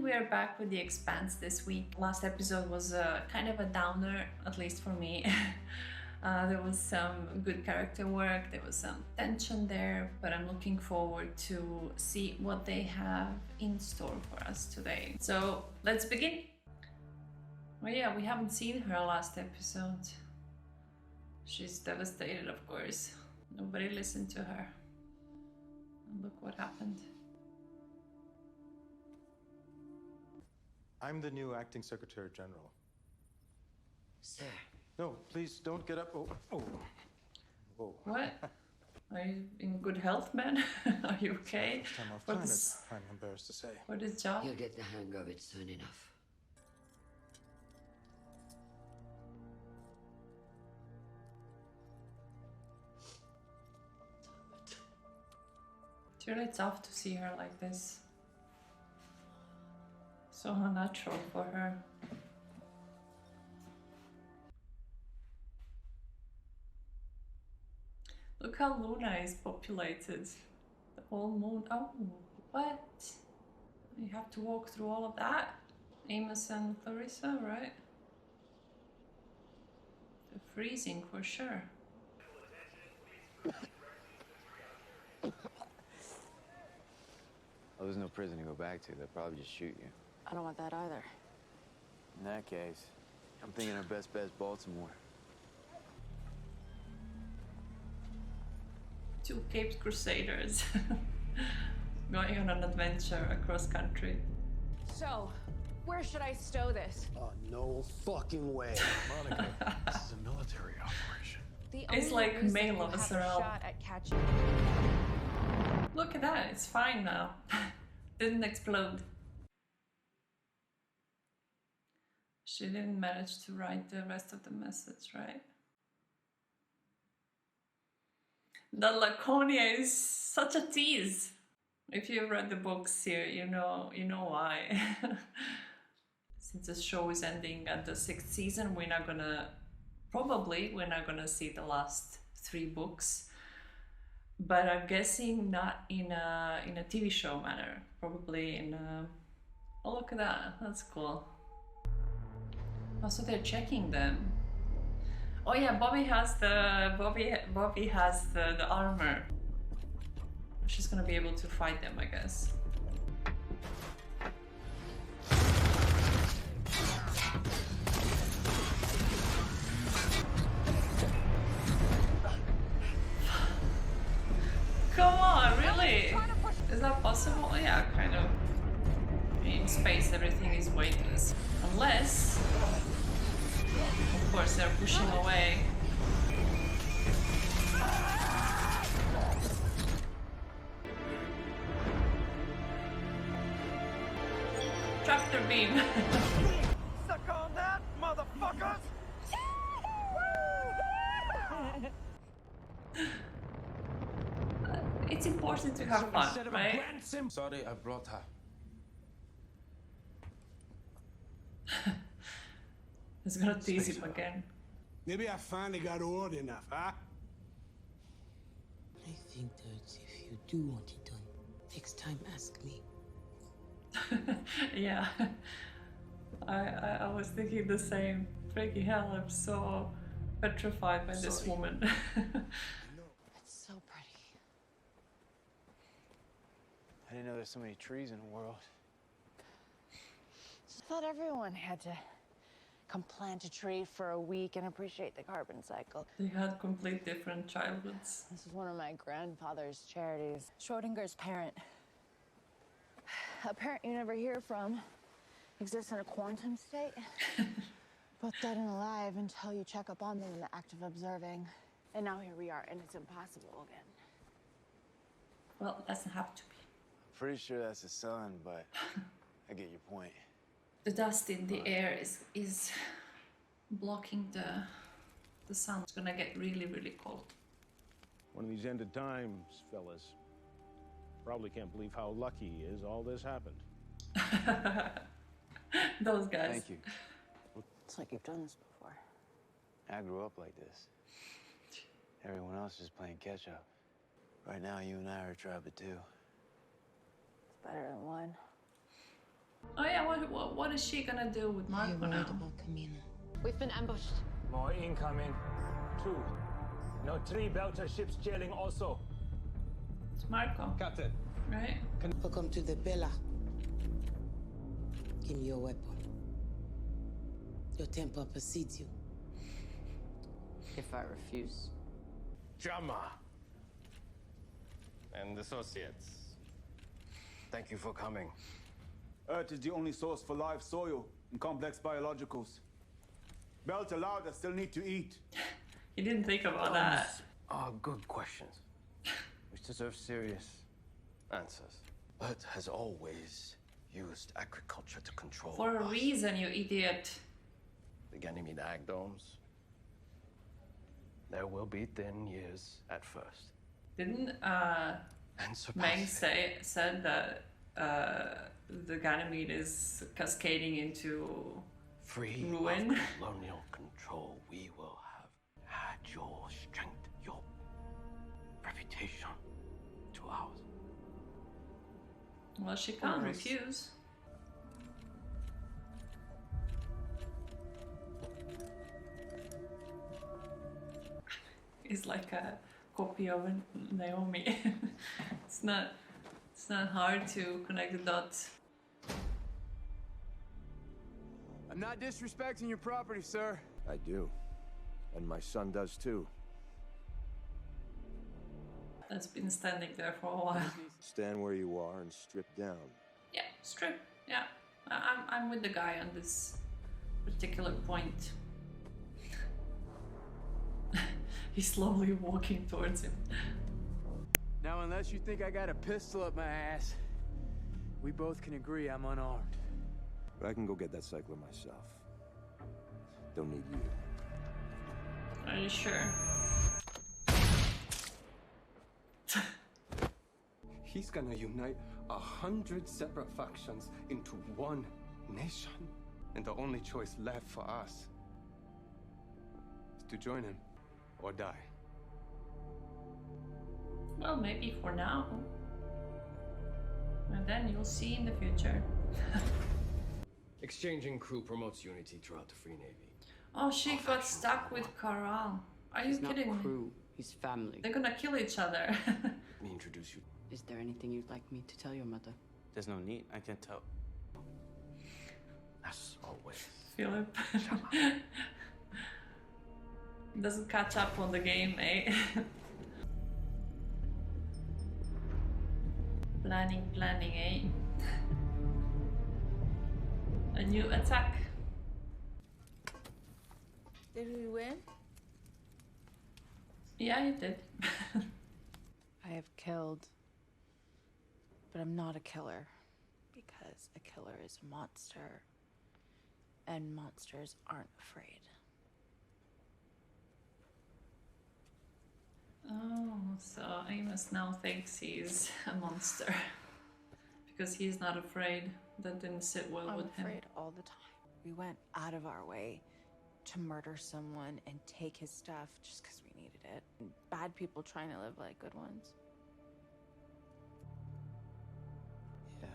we are back with the Expanse this week. Last episode was kind of a downer, at least for me. There was some good character work, there was some tension there, but I'm looking forward to see what they have in store for us today. So let's begin. Oh yeah, we haven't seen her last episode. She's devastated, of course. Nobody listened to her. And look what happened. I'm the new acting secretary general. Sir. No, please don't get up. Oh. Whoa. What? Are you in good health, man? Are you okay? Time off planet, I'm embarrassed to say. What is job? You'll get the hang of it soon enough. It's really tough to see her like this. So unnatural for her. Look how Luna is populated. The whole moon. Oh, what? You have to walk through all of that? Amos and Clarissa, right? They're freezing for sure. Well, there's no prison to go back to. They'll probably just shoot you. I don't want that either. In that case, I'm thinking our best bet's Baltimore. Two Caped Crusaders going on an adventure across country. So, where should I stow this? No fucking way. Monica, this is a military operation. It's like Mail of a Sorrel. Shot at catching. Look at that, it's fine now. Didn't explode. She didn't manage to write the rest of the message, right? The Laconia is such a tease. If you've read the books here, you know why. Since the show is ending at the 6th season, we're not gonna see the last 3 books. But I'm guessing not in a TV show manner. Probably in a... Oh, look at that. That's cool. Oh, so they're checking them. Oh yeah, Bobby has the armor. She's gonna be able to fight them, I guess. Come on, really? Is that possible? Oh, yeah, kind of. In space, everything is weightless. Unless... Of course, they're pushing away. Tractor beam. Suck on that, motherfuckers! It's important to have fun, right? Sorry, I brought her. It's gonna tease him again. Maybe I finally got old enough, huh? I think that if you do want it done, next time ask me. Yeah. I was thinking the same. Freaking hell, I'm so petrified by this woman. It's so pretty. I didn't know there's so many trees in the world. I thought everyone had to come plant a tree for a week and appreciate the carbon cycle. They had complete different childhoods. This is one of my grandfather's charities. Schrodinger's parent. A parent you never hear from exists in a quantum state. Both dead and alive until you check up on them in the act of observing. And now here we are, and it's impossible again. Well, it doesn't have to be. Pretty sure that's the sun, but I get your point. The dust in the air is blocking the sun. It's gonna get really, really cold. One of these end of times, fellas. Probably can't believe how lucky he is all this happened. Those guys. Thank you. It's like you've done this before. I grew up like this. Everyone else is playing catch up. Right now, you and I are a tribe of 2. It's better than one. Oh yeah, what is she gonna do with Are you Marco worried now? about Camino? We've been ambushed. More incoming. 2. No, 3 Belter ships jailing also. It's Marco, Captain. right? Welcome to the Bella. Give me your weapon. Your temper precedes you. If I refuse. Jama. And associates. Thank you for coming. Earth is the only source for live soil and complex biologicals. Belt allowed, I still need to eat. He didn't think about that. Are good questions, which deserve serious answers. Earth has always used agriculture to control For a us. reason, you idiot. The Ganymede ag domes. There will be thin years at first. Didn't And Meng surpassing. said that the Ganymede is cascading into Free ruin? of colonial control, we will have had your strength, your reputation to ours. Well, she can't Yes. refuse. It's like a copy of Naomi. It's not hard to connect the dots. I'm not disrespecting your property, sir. I do. And my son does too. That's been standing there for a while. Stand where you are and strip down. Yeah, strip. Yeah, I'm with the guy on this particular point. He's slowly walking towards him. Now, unless you think I got a pistol up my ass, we both can agree I'm unarmed. But I can go get that cycler myself. Don't need you. Are you sure? He's gonna unite 100 separate factions into one nation. And the only choice left for us is to join him or die. Well, maybe for now. And then you'll see in the future. Exchanging crew promotes unity throughout the Free Navy. Oh, she got stuck with Karal. Are you He's not kidding me? crew, he's family. They're gonna kill each other. Let me introduce you. Is there anything you'd like me to tell your mother? There's no need, I can tell. As always. Philip. Doesn't catch up on the game, eh? Planning, eh? A new attack. Did we win? Yeah, you did. I have killed, but I'm not a killer because a killer is a monster, and monsters aren't afraid. Oh, so Amos now thinks he's a monster because he's not afraid. That didn't sit well I'm with him. afraid all the time. We went out of our way to murder someone and take his stuff just because we needed it. And bad people trying to live like good ones. Yeah.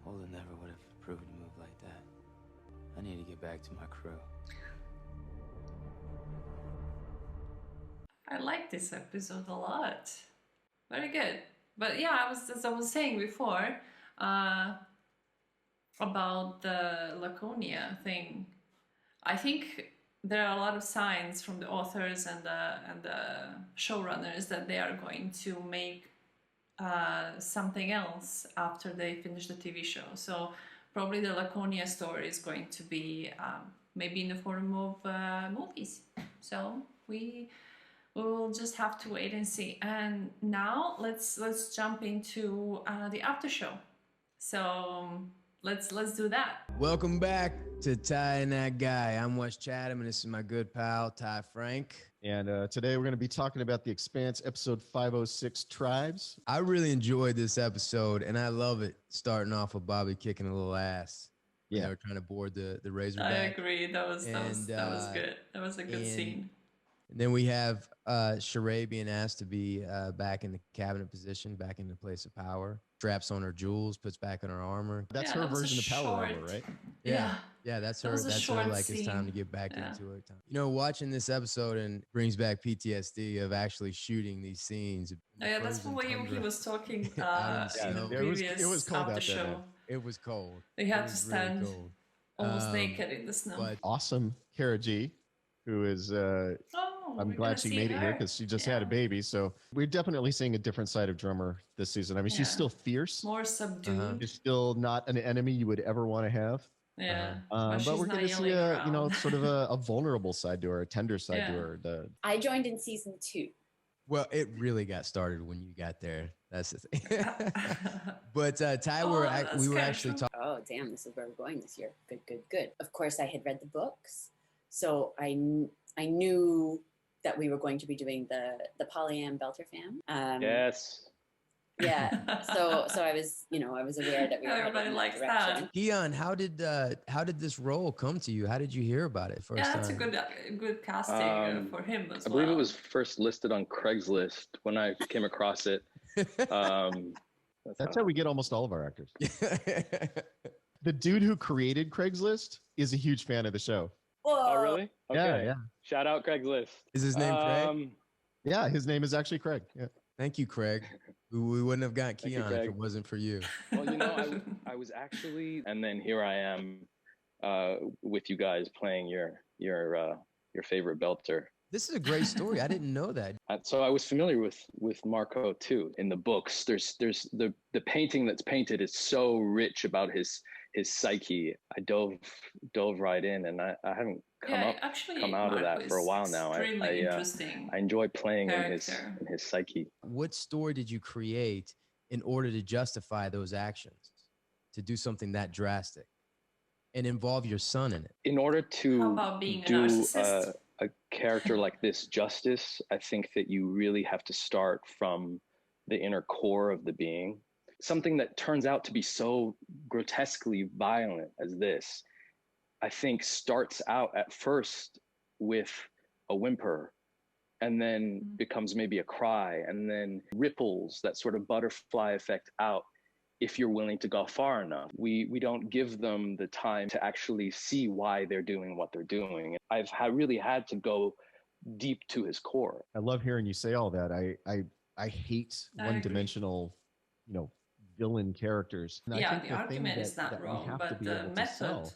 Holden never would have approved a move like that. I need to get back to my crew. I like this episode a lot. Very good. But yeah, as I was saying before, about the Laconia thing, I think there are a lot of signs from the authors and the showrunners that they are going to make something else after they finish the TV show. So probably the Laconia story is going to be maybe in the form of movies. So we will just have to wait and see. And now let's jump into the after show. So let's do that. Welcome back to Ty and That Guy. I'm Wes Chatham, and this is my good pal Ty Frank. And today we're going to be talking about the Expanse episode 506, Tribes. I really enjoyed this episode, and I love it. Starting off with Bobby kicking a little ass. Yeah, they were trying to board the Razorback. I agree. That was good. That was a good scene. And then we have Sheree being asked to be back in the cabinet position, back in the place of power. Straps on her jewels, puts back on her armor. That's her version of Power Armor, right? Yeah, that's her. That's her. Like it's time to get back into it. You know, watching this episode and brings back PTSD of actually shooting these scenes. Yeah, that's the way he was talking in the it previous was cold out there, man. It was cold. They had to stand almost naked in the snow. But awesome Kara G, who is I'm glad she made it here because she just had a baby. So we're definitely seeing a different side of Drummer this season. I mean, she's still fierce. More subdued. She's still not an enemy you would ever want to have. Yeah. But we're going to see sort of a vulnerable side to her, a tender side to her. I joined in season 2. Well, it really got started when you got there. That's the thing. But Ty, we were actually talking. Oh, damn! This is where we're going this year. Good. Of course, I had read the books, so I knew that we were going to be doing the Polyam Belter fam. Yes. Yeah. So I was aware that we were everybody likes that. Keon, how did this role come to you? How did you hear about it first? Yeah, that's a good casting for him as well. I believe it was first listed on Craigslist when I came across it. That's how we get almost all of our actors. The dude who created Craigslist is a huge fan of the show. Oh, really? Okay. Yeah. Shout out Craigslist. Is his name Craig? Yeah, his name is actually Craig. Yeah. Thank you, Craig. We wouldn't have got Keon if it wasn't for you. Well, I was actually, and then here I am with you guys playing your favorite belter. This is a great story. I didn't know that. So I was familiar with Marco too. In the books, there's the painting that's painted is so rich about his psyche. I dove right in, and I haven't come out of that for a while now. I enjoy playing in his psyche. What story did you create in order to justify those actions, to do something that drastic, and involve your son in it? In order to do a character like this justice, I think that you really have to start from the inner core of the being. Something that turns out to be so grotesquely violent as this, I think starts out at first with a whimper and then becomes maybe a cry and then ripples that sort of butterfly effect out if you're willing to go far enough. We don't give them the time to actually see why they're doing what they're doing. I've really had to go deep to his core. I love hearing you say all that. I hate one-dimensional, villain characters. And yeah, I think the argument is not wrong, but the method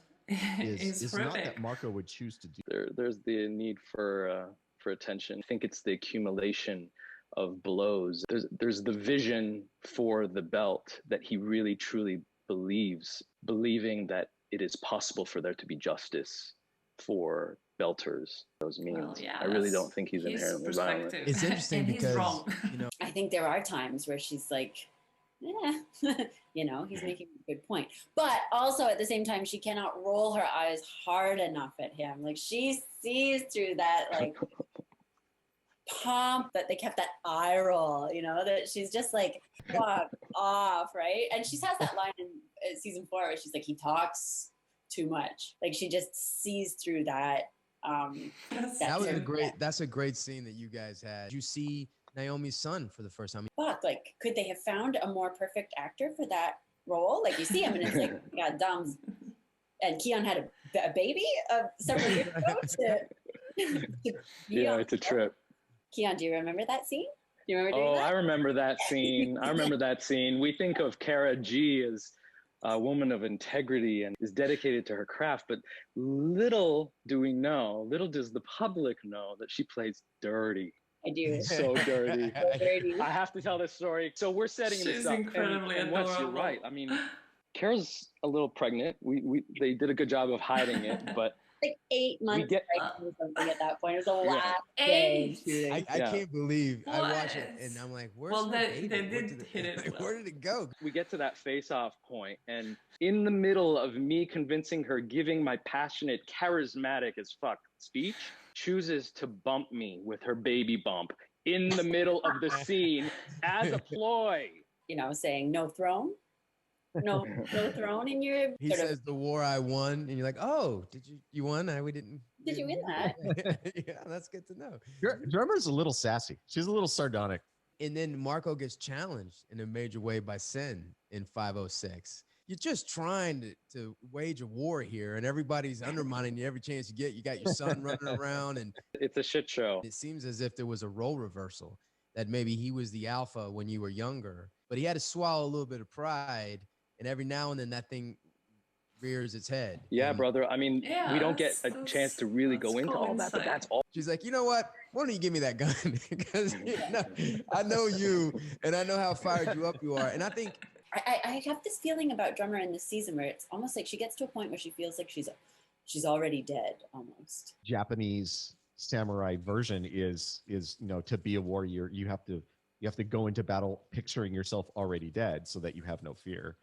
is not that Marco would choose to do. There's the need for attention. I think it's the accumulation of blows. There's the vision for the belt that he really truly believes, believing that it is possible for there to be justice for belters. Those means. Well, yeah, I really don't think he's inherently violent. It's interesting because I think there are times where she's like, yeah, he's making a good point. But also at the same time, she cannot roll her eyes hard enough at him. Like she sees through that like pomp that they kept that eye roll, that she's just like fuck off, right? And she has that line in season 4 where she's like, he talks too much. Like she just sees through that. That's a great scene that you guys had. Did you see Naomi's son for the first time? Fuck, like could they have found a more perfect actor for that role? Like you see him and it's like, God, Dom's and Keon had a baby several years ago yeah, it's a trip. Keon, do you remember that scene? Do you remember doing that? I remember that scene. We think of Kara G as a woman of integrity and is dedicated to her craft, but little does the public know that she plays dirty. I do. So dirty. I have to tell this story. So we're setting this up. Incredibly and Wes, you're right. I mean, Kara's a little pregnant. They did a good job of hiding it, but like 8 months or something at that point. It was a last day. I can't believe I watch it and I'm like, where's they did hit it. Where did it go? We get to that face-off point, and in the middle of me convincing her, giving my passionate, charismatic as fuck speech, chooses to bump me with her baby bump in the middle of the scene as a ploy. Saying no throne. No throne in your. He says the war I won, and you're like, oh, did you won? We didn't. Did you win that? Yeah, that's good to know. Drummer's a little sassy. She's a little sardonic. And then Marco gets challenged in a major way by Sin in 506. You're just trying to wage a war here, and everybody's undermining you every chance you get. You got your son running around, and it's a shit show. It seems as if there was a role reversal, that maybe he was the alpha when you were younger, but he had to swallow a little bit of pride, and every now and then that thing rears its head. Yeah, brother. I mean, we don't get a chance to really go into all that, but that's all. She's like, you know what? Why don't you give me that gun? Because I know you, and I know how fired you up you are. And I think I have this feeling about Drummer in this season where it's almost like she gets to a point where she feels like she's already dead almost. Japanese samurai version is to be a warrior, you have to go into battle picturing yourself already dead so that you have no fear.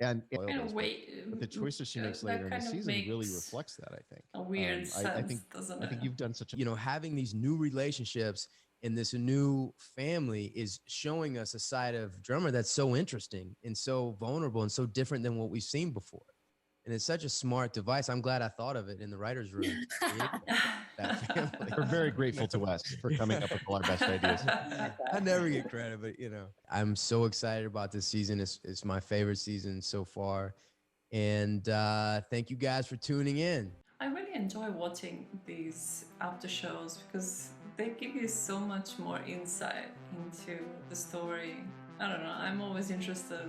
And the choices she makes later in the season really reflects that, I think. A weird sense, doesn't it? I think you've done such a... having these new relationships in this new family is showing us a side of Drummer that's so interesting and so vulnerable and so different than what we've seen before. And it's such a smart device. I'm glad I thought of it in the writer's room. That family. We're very grateful to Wes for coming up with all our best ideas. I never get credit, but I'm so excited about this season. It's my favorite season so far. And thank you guys for tuning in. I really enjoy watching these after shows because they give you so much more insight into the story. I don't know, I'm always interested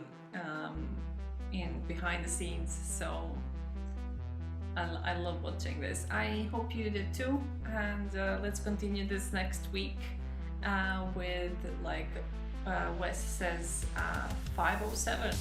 in behind the scenes, so I love watching this. I hope you did too, and let's continue this next week with, like Wes says, 507.